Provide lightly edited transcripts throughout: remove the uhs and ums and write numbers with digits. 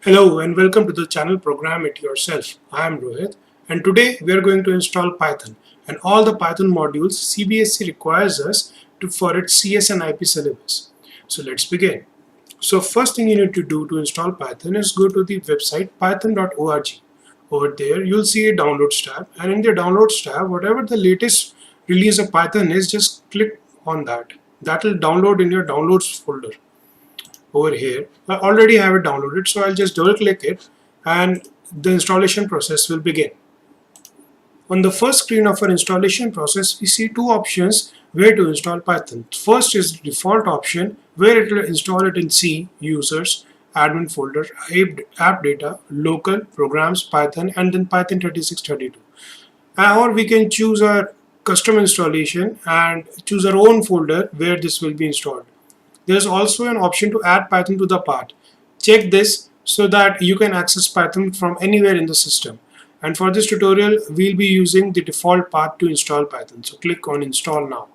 Hello and welcome to the channel Program It Yourself. I am Rohit and today we are going to install Python and all the Python modules CBSE requires us to for its CS and IP syllabus. So let's begin. So first thing you need to do to install Python is go to the website python.org. Over there you'll see a downloads tab, and in the downloads tab whatever the latest release of Python is, just click on that. That will download in your downloads folder. Over here I already have it downloaded, so I'll just double click it and the installation process will begin. On the first screen of our installation process, we see two options where to install Python. First is the default option where it will install it in C, users, admin folder, app data, local, programs, Python, and then Python 3632. Or we can choose our custom installation and choose our own folder where this will be installed. There is also an option to add Python to the path. Check this so that you can access Python from anywhere in the system. And for this tutorial, we'll be using the default path to install Python. So click on install now.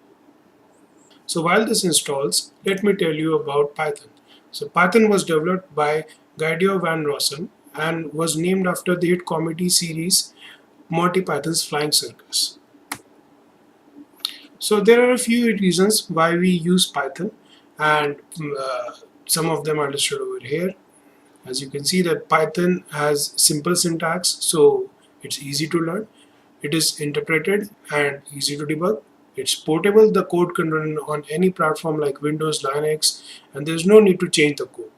So while this installs, let me tell you about Python. So Python was developed by Guido van Rossum and was named after the hit comedy series Monty Python's Flying Circus. So there are a few reasons why we use Python, and some of them are listed over here. As you can see that Python has simple syntax, so it's easy to learn. It is interpreted and easy to debug. It's portable. The code can run on any platform like Windows, Linux, and there's no need to change the code.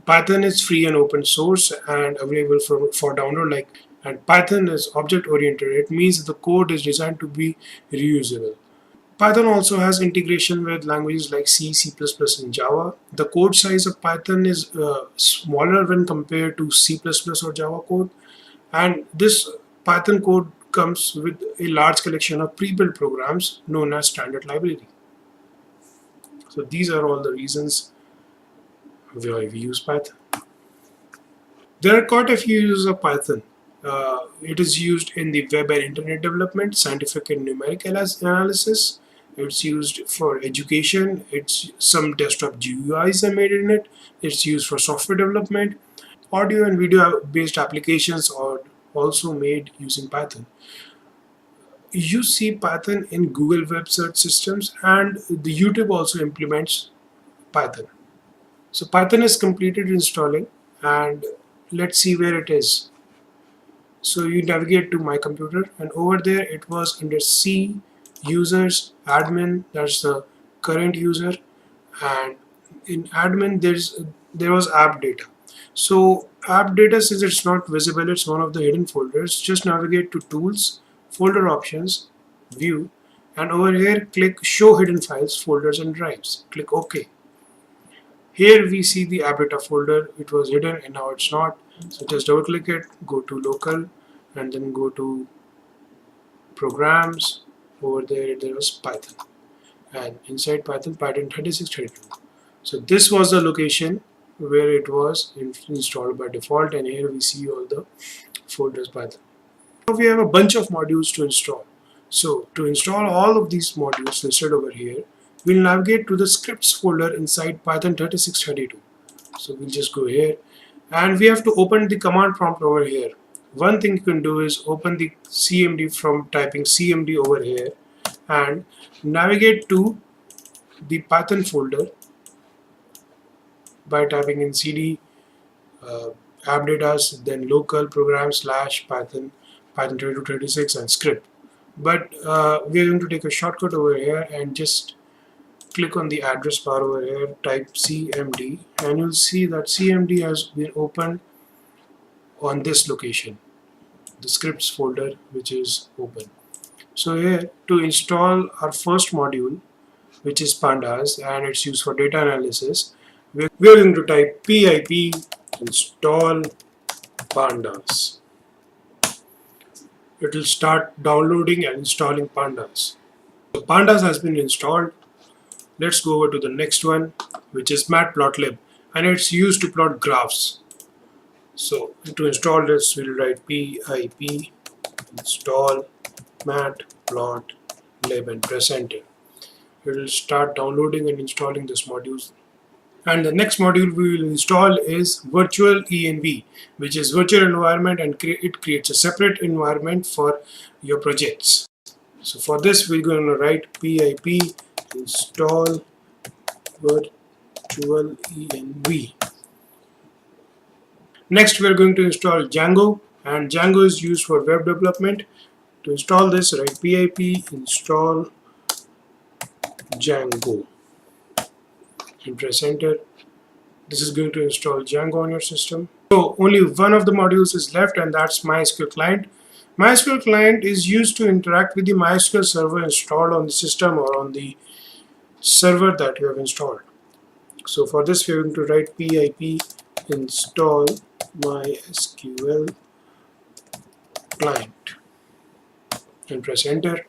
Python is free and open source and available for download. And Python is object oriented. It means the code is designed to be reusable. Python also has integration with languages like C, C++, and Java. The code size of Python is smaller when compared to C++ or Java code. And this Python code comes with a large collection of pre-built programs known as standard library. So these are all the reasons why we use Python. There are quite a few uses of Python. It is used in the web and internet development, scientific and numeric analysis. It's used for education. Some desktop GUIs are made in it. It's used for software development. Audio and video based applications are also made using Python. You see Python in Google web search systems, and the YouTube also implements Python. So Python is completed installing, and let's see where it is. So you navigate to my computer, and over there it was under C, users, admin, that's the current user, and in admin there was app data. So app data, since it's not visible, it's one of the hidden folders. Just navigate to tools, folder options, view, and over here click show hidden files, folders and drives. Click OK. Here we see the app data folder. It was hidden and now it's not. So just double click it, go to local, and then go to programs. Over there was Python, and inside Python 3632. So this was the location where it was installed by default, and here we see all the folders Python. Now we have a bunch of modules to install. So to install all of these modules listed over here, we'll navigate to the scripts folder inside Python 3632. So we'll just go here, and we have to open the command prompt over here. One thing you can do is open the CMD from typing CMD over here and navigate to the Python folder by typing in cd app data, then local program / Python 3236 and script. But we are going to take a shortcut over here and just click on the address bar over here, type CMD, and you'll see that CMD has been opened on this location, the scripts folder, which is open. So here to install our first module, which is pandas, and it's used for data analysis, we're going to type pip install pandas. It will start downloading and installing pandas. So pandas has been installed. Let's go over to the next one, which is matplotlib, and it's used to plot graphs. So to install this, we'll write pip install matplotlib and press enter. It will start downloading and installing this module. And the next module we will install is virtual env, which is virtual environment, and it creates a separate environment for your projects. So for this we're going to write pip install virtual env. Next we're going to install Django, and Django is used for web development. To install this, write pip install Django and press enter. This is going to install Django on your system. So only one of the modules is left, and that's MySQL client. MySQL client is used to interact with the MySQL server installed on the system or on the server that you have installed. So for this we are going to write pip install MySQL client and press enter.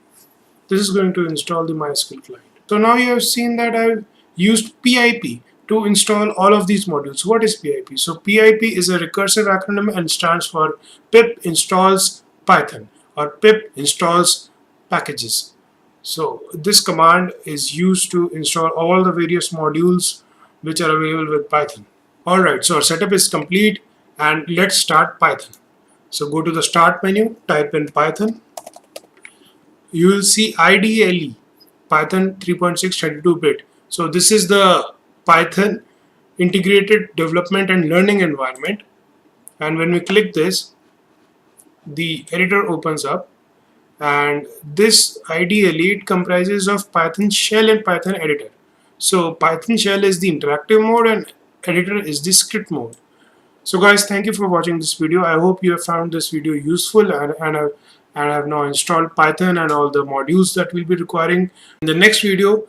This is going to install the MySQL client. So now you have seen that I've used pip to install all of these modules. What is pip? So pip is a recursive acronym and stands for pip installs Python or pip installs packages. So this command is used to install all the various modules which are available with Python. Alright, so our setup is complete, and let's start Python. So go to the start menu, type in Python. You will see IDLE, Python 3.6 32-bit. So this is the Python integrated development and learning environment, and when we click this, the editor opens up, and this IDLE, it comprises of Python shell and Python editor. So Python shell is the interactive mode and editor is the script mode. So guys, thank you for watching this video. I hope you have found this video useful, and I've now installed Python and all the modules that we'll be requiring. In the next video,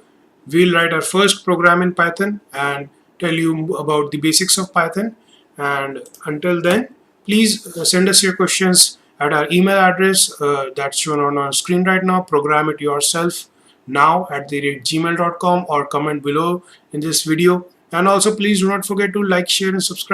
we'll write our first program in Python and tell you about the basics of Python. And until then, please send us your questions at our email address that's shown on our screen right now, programityourself@gmail.com, or comment below in this video. And also please do not forget to like, share and subscribe.